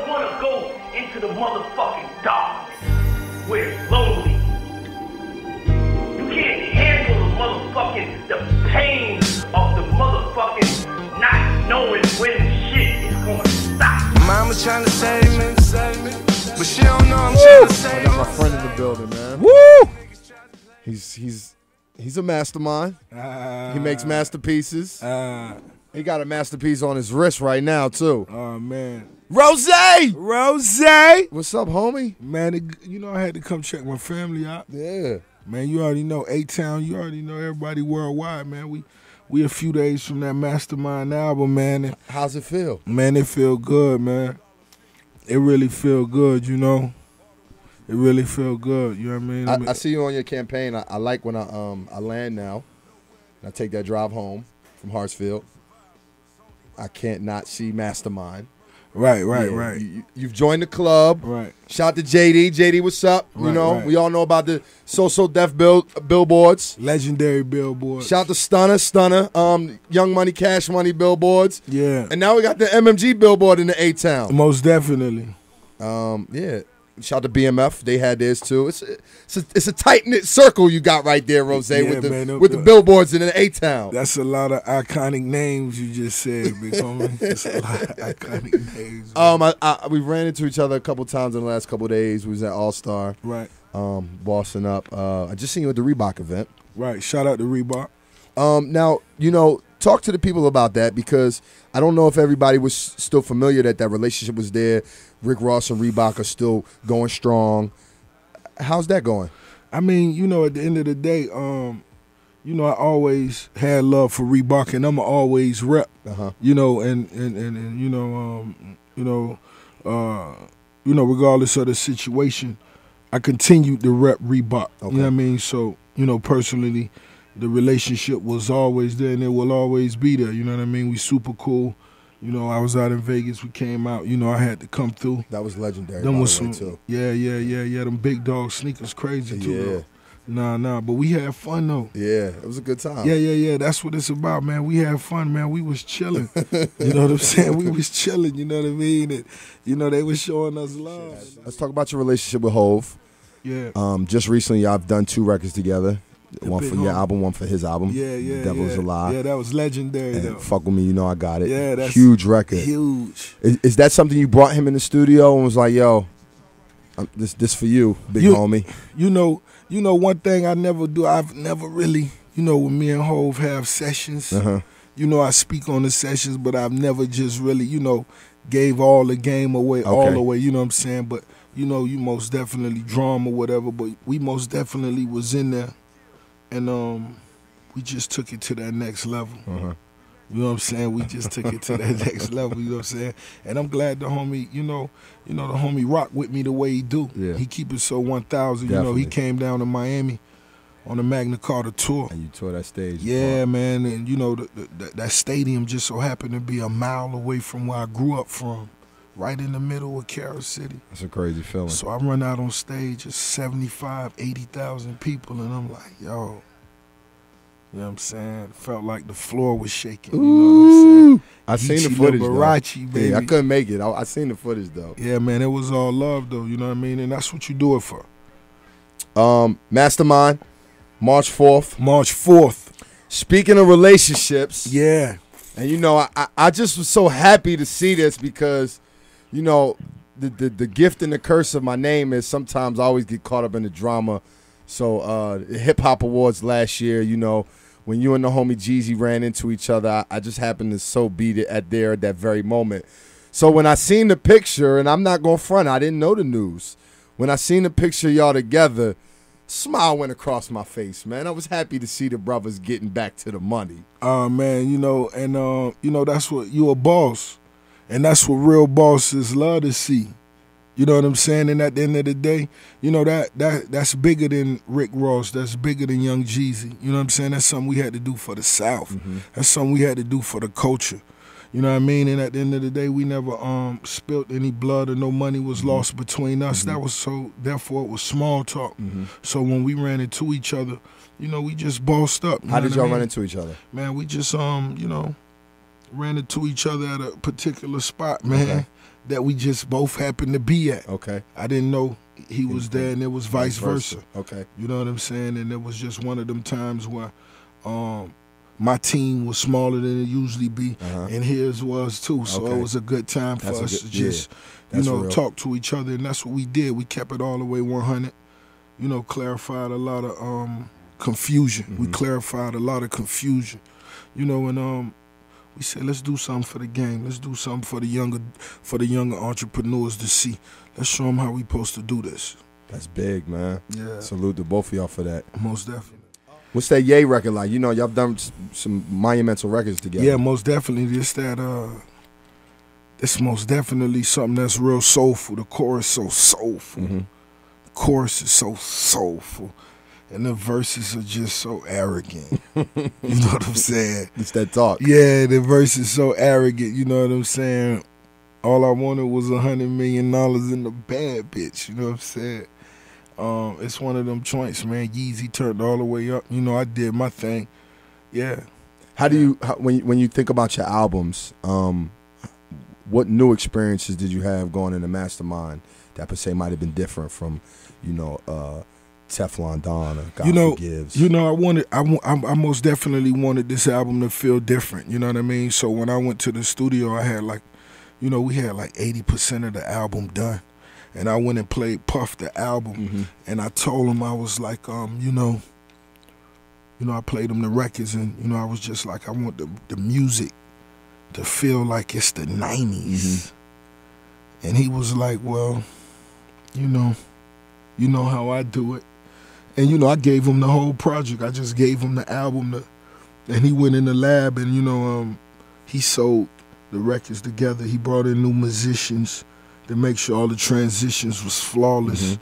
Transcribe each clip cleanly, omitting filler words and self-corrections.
don't want to go into the motherfucking dark where it's lonely. You can't handle the pain of the motherfucking not knowing when shit is gonna stop. Mama trying to save me, but she don't know I'm trying to save me. I got my friend in the building, man. Woo! He's a mastermind. He makes masterpieces. He got a masterpiece on his wrist right now too. Oh man, Rose! Rose! What's up, homie? Man, you know I had to come check my family out. Yeah. Man, you already know A-Town. You already know everybody worldwide, man. We a few days from that MasterMind album, man. And, how's it feel? Man, it feel good, man. It really feel good, you know. It really feel good. You know what I mean? I see you on your campaign. I like when I land now. And I take that drive home from Hartsfield. I can't not see MasterMind. Right. You've joined the club. Right. Shout to JD. JD, what's up? Right, you know, right. we all know about the So Def billboards. Legendary billboards. Shout to Stunner, Young Money, Cash Money billboards. Yeah. And now we got the MMG billboard in the A-Town. Most definitely. Yeah. Shout to BMF. They had theirs too. It's a tight-knit circle you got right there, Rose, with the billboards in the A-Town. That's a lot of iconic names you just said, big homie. That's a lot of iconic names. We ran into each other a couple times in the last couple of days. We was at All-Star. Right. Bossing up. I just seen you at the Reebok event. Right. Shout out to Reebok. Now, you know, talk to the people about that because I don't know if everybody was still familiar that relationship was there. Rick Ross and Reebok are still going strong. How's that going? I mean, you know, at the end of the day, you know, I always had love for Reebok, and I'ma always rep. You know, and regardless of the situation, I continued to rep Reebok. Okay. You know what I mean? So, you know, personally, the relationship was always there, and it will always be there. You know what I mean? We super cool. You know, I was out in Vegas. We came out. You know, I had to come through. That was legendary. Them was some, too. Yeah. Them big dog sneakers, crazy too. Yeah. Nah. But we had fun though. Yeah, it was a good time. Yeah. That's what it's about, man. We had fun, man. We was chilling. You know what I'm saying? We was chilling. You know what I mean? And, you know, they was showing us love. Let's talk about your relationship with Hov. Yeah. Just recently, y'all have done 2 records together. One for your album, one for his album. Yeah. The Devil's Alive. Yeah, that was legendary, though. Fuck With Me, You Know I Got It. Yeah, that's huge record. Huge. Is that something you brought him in the studio and was like, yo, this for you, big homie? You know, one thing I never do, I've never really, you know, when me and Hov have sessions, you know, I speak on the sessions, but I've never just really, you know, gave all the game away, all the way, you know what I'm saying? But, you know, you most definitely draw him or whatever, but we most definitely was in there. And we just took it to that next level. You know what I'm saying? We just took it to that next level, you know what I'm saying? And I'm glad the homie, you know, the homie rock with me the way he do. Yeah. He keep it so 1,000. You know, he came down to Miami on the Magna Carta tour. And you tore that stage. Yeah, man. And, you know, that stadium just so happened to be a mile away from where I grew up from. Right in the middle of Carol City. That's a crazy feeling. So I run out on stage, it's 75, 80,000 people, and I'm like, yo, you know what I'm saying? Felt like the floor was shaking. You know what I'm saying? I seen the footage, Liberace, baby. Yeah, I couldn't make it. I seen the footage, though. Yeah, man, it was all love, though, you know what I mean? And that's what you do it for. MasterMind, March 4th. March 4th. Speaking of relationships. Yeah. And, you know, I just was so happy to see this because, you know, the gift and the curse of my name is sometimes I always get caught up in the drama. So the Hip Hop Awards last year, you know, when you and the homie Jeezy ran into each other, I just happened to so beat it at that very moment. So when I seen the picture, and I'm not going to front, I didn't know the news. When I seen the picture of y'all together, smile went across my face, man. I was happy to see the brothers getting back to the money. Man, you know, and, you know, that's what, you a boss. And that's what real bosses love to see. You know what I'm saying? And at the end of the day, you know, that's bigger than Rick Ross. That's bigger than Young Jeezy. You know what I'm saying? That's something we had to do for the South. That's something we had to do for the culture. You know what I mean? And at the end of the day, we never spilt any blood or no money was lost between us. That was so, therefore it was small talk. So when we ran into each other, you know, we just bossed up. How did y'all run into each other? Man, we just, you know, ran into each other at a particular spot, man, that we just both happened to be at. Okay. I didn't know he was there, and it was vice versa. Okay. You know what I'm saying? And it was just one of them times where my team was smaller than it usually be, and his was too. So it was a good time for us to just, talk to each other, and that's what we did. We kept it all the way 100. You know, clarified a lot of confusion. We clarified a lot of confusion. You know, and we said, let's do something for the game. Let's do something for the younger entrepreneurs to see. Let's show them how we supposed to do this. That's big, man. Yeah. Salute to both of y'all for that. Most definitely. What's that Ye record like? You know, y'all done some monumental records together. Yeah, most definitely. It's most definitely something that's real soulful. The chorus so soulful. The chorus is so soulful. And the verses are just so arrogant. You know what I'm saying? It's that talk. Yeah, the verse is so arrogant. You know what I'm saying? All I wanted was $100 million in the bad bitch. You know what I'm saying? It's one of them joints, man. Jeezy turned all the way up. You know, I did my thing. Yeah. How do you, when you think about your albums, what new experiences did you have going into MasterMind that per se might have been different from, Teflon Don or God Forgives? I most definitely wanted this album to feel different. You know what I mean? So when I went to the studio, I had we had 80% of the album done. And I went and played Puff the album, and I told him, I was like, I played him the records, and, I was just like, I want the music to feel like it's the 90s. And he was like, well, you know how I do it. And, I gave him the whole project. I just gave him the album, and he went in the lab, and, he sold the records together. He brought in new musicians to make sure all the transitions was flawless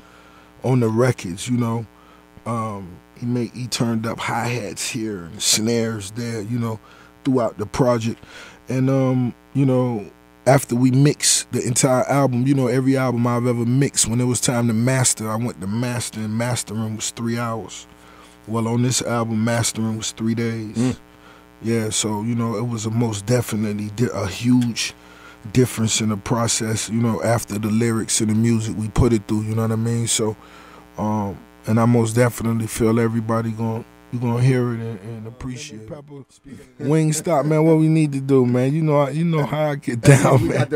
on the records, He turned up hi-hats here and snares there, throughout the project. And, after we mixed the entire album, every album I've ever mixed, when it was time to master, I went to master, and mastering was 3 hours. Well, on this album, mastering was 3 days. Yeah, so, it was most definitely a huge difference in the process, after the lyrics and the music we put it through, you know what I mean? So, and I most definitely feel everybody gonna hear it and appreciate it. Wingstop, man, what we need to do, man? You know how I get down, we man.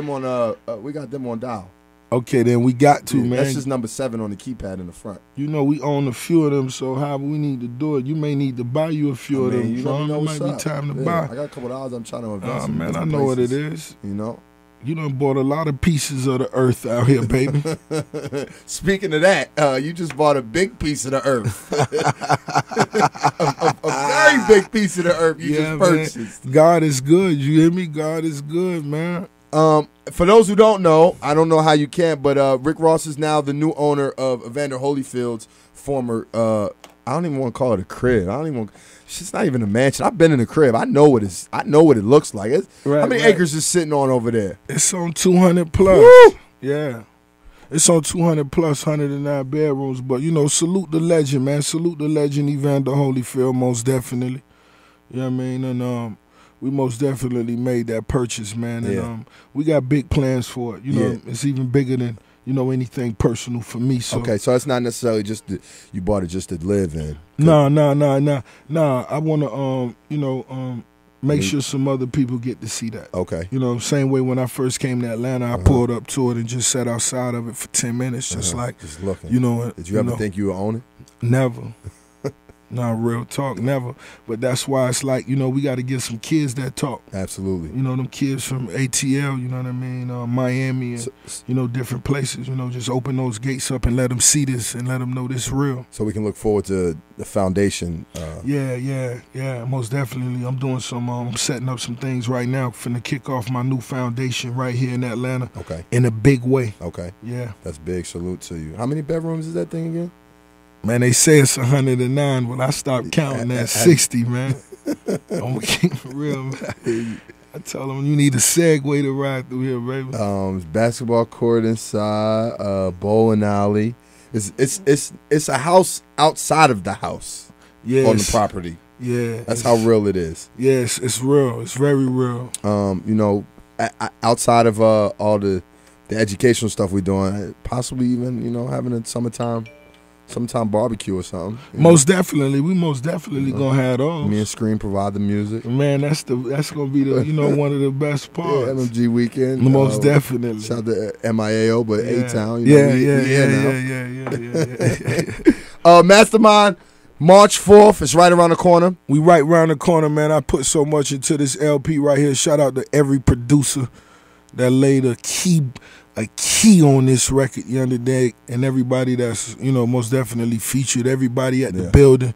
We got them on dial. Okay, then we got to, man. That's just number 7 on the keypad in the front. We own a few of them, so however we need to do it, you may need to buy you a few of them. You know might be time to buy. I got a couple of dollars I'm trying to invest in. Man, I know what it is. You done bought a lot of pieces of the earth out here, baby. Speaking of that, you just bought a big piece of the earth. a very big piece of the earth you just purchased. Man. God is good. You hear me? God is good, man. For those who don't know, I don't know how you can, but Rick Ross is now the new owner of Evander Holyfield's former, I don't even want to call it a crib. It's not even a mansion. I've been in the crib. I know what it looks like. How many acres is sitting on over there? It's on 200 plus. Woo! Yeah. It's on 200 plus, 109 bedrooms. But, salute the legend, man. Salute the legend, Evander Holyfield, most definitely. You know what I mean? And we most definitely made that purchase, man. And we got big plans for it. It's even bigger than, anything personal for me. So. Okay, so it's not necessarily just you bought it just to live in. No. I want to, make sure some other people get to see that. Okay. Same way when I first came to Atlanta, I pulled up to it and just sat outside of it for 10 minutes, just looking. Did you ever think you would own it? Never. No, real talk, never. But that's why it's like, we got to get some kids that talk. Absolutely. Them kids from ATL, you know what I mean, Miami and, different places, just open those gates up and let them see this and let them know this real. So we can look forward to the foundation. Yeah, most definitely. I'm doing I'm setting up some things right now, finna kick off my new foundation right here in Atlanta. Okay. In a big way. Okay. Yeah. That's big. Salute to you. How many bedrooms is that thing again? Man, they say it's 109, but I stopped counting at 60, man. I'm gonna keep it real, man. I tell them you need a Segway to ride through here, baby. Basketball court inside, bowling alley. It's a house outside of the house on the property. Yeah. That's how real it is. Yes, it's real. It's very real. You know, outside of all the educational stuff we're doing, possibly even, you know, having a summertime barbecue or something. Most definitely. We most definitely gonna have those. Me and Scream provide the music. Man, that's gonna be the, you know, one of the best parts. Yeah, MMG weekend. Most definitely. Shout out to MIAO, but A-Town. Yeah. MasterMind, March 4th. It's right around the corner. We right around the corner, man. I put so much into this LP right here. Shout out to every producer that laid a key on this record the other day, and everybody that's, you know, most definitely featured. Everybody at the building.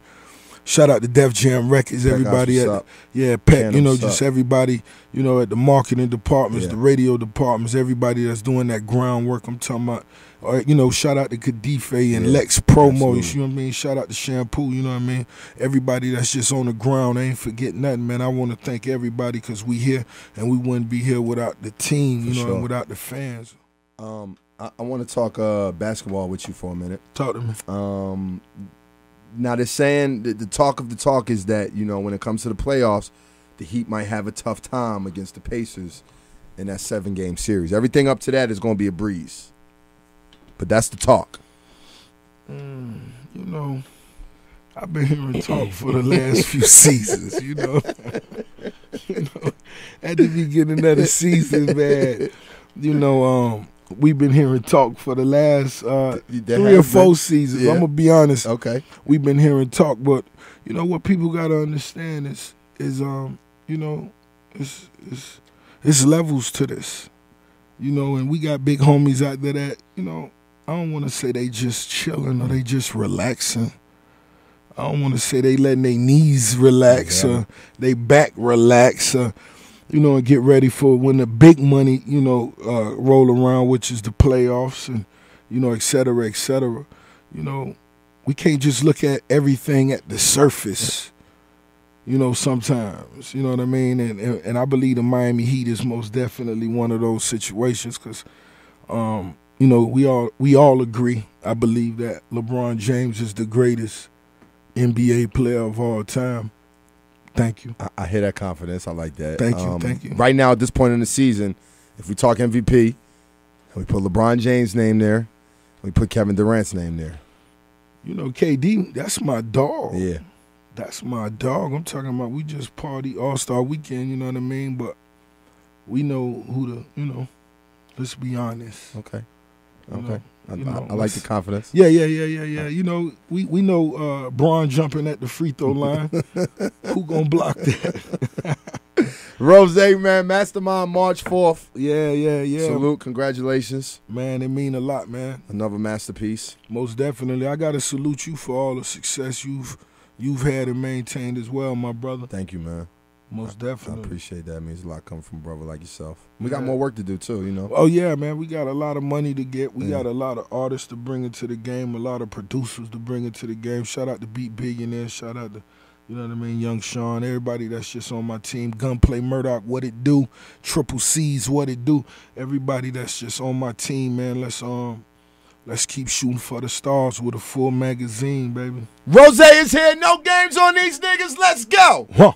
Shout out to Def Jam Records. Everybody at Peck. You know, just everybody. You know, at the marketing departments, the radio departments. Everybody that's doing that groundwork. I'm talking about. You know, shout out to Kadife and Lex Promo. You know what I mean? Shout out to Shampoo. You know what I mean? Everybody that's just on the ground. I ain't forgetting nothing, man. I want to thank everybody because we here, and we wouldn't be here without the team. You know, and without the fans. I want to talk basketball with you for a minute. Talk to me. Now they're saying the talk of the talk is that, you know, when it comes to the playoffs, the Heat might have a tough time against the Pacers in that 7-game series. Everything up to that is going to be a breeze. But that's the talk. You know, I've been hearing talk for the last few seasons, you know. At the beginning of the season, man, you know, we've been hearing talk for the last 3 or 4 seasons. I'm going to be honest. Okay. We've been hearing talk, but, you know, what people got to understand is you know, it's levels to this. You know, and we got big homies out there that, you know, I don't want to say they just chilling or they just relaxing. I don't want to say they letting their knees relax or they back relax or, you know, and get ready for when the big money, you know, roll around, which is the playoffs and, you know, et cetera, et cetera. You know, we can't just look at everything at the surface, you know, sometimes. You know what I mean? And I believe the Miami Heat is most definitely one of those situations because, you know, we all agree, I believe, that LeBron James is the greatest NBA player of all time. Thank you. I hear that confidence. I like that. Thank you. Right now, at this point in the season, if we talk MVP, we put LeBron James' name there, we put Kevin Durant's name there. You know, KD, that's my dog. Yeah. That's my dog. I'm talking about we just party All-Star Weekend, you know what I mean? But we know who the, you know, let's be honest. Okay. I You know, like the confidence. Yeah. You know, we know Braun jumping at the free throw line. Who gonna block that? Rose, man, MasterMind, March 4th. Yeah. Salute, congratulations. Man, it mean a lot, man. Another masterpiece. Most definitely. I gotta salute you for all the success you've had and maintained as well, my brother. Thank you, man. Most definitely. I appreciate that. It means a lot coming from a brother like yourself. We got more work to do, too, you know. Oh, yeah, man. We got a lot of money to get. We got a lot of artists to bring into the game, a lot of producers to bring into the game. Shout out to Beat Billionaire. Shout out to, you know what I mean, Young Shun. Everybody that's just on my team. Gunplay Murdoch, what it do. Triple C's, what it do. Everybody that's just on my team, man. Let's keep shooting for the stars with a full magazine, baby. Rose is here. No games on these niggas. Let's go. Huh.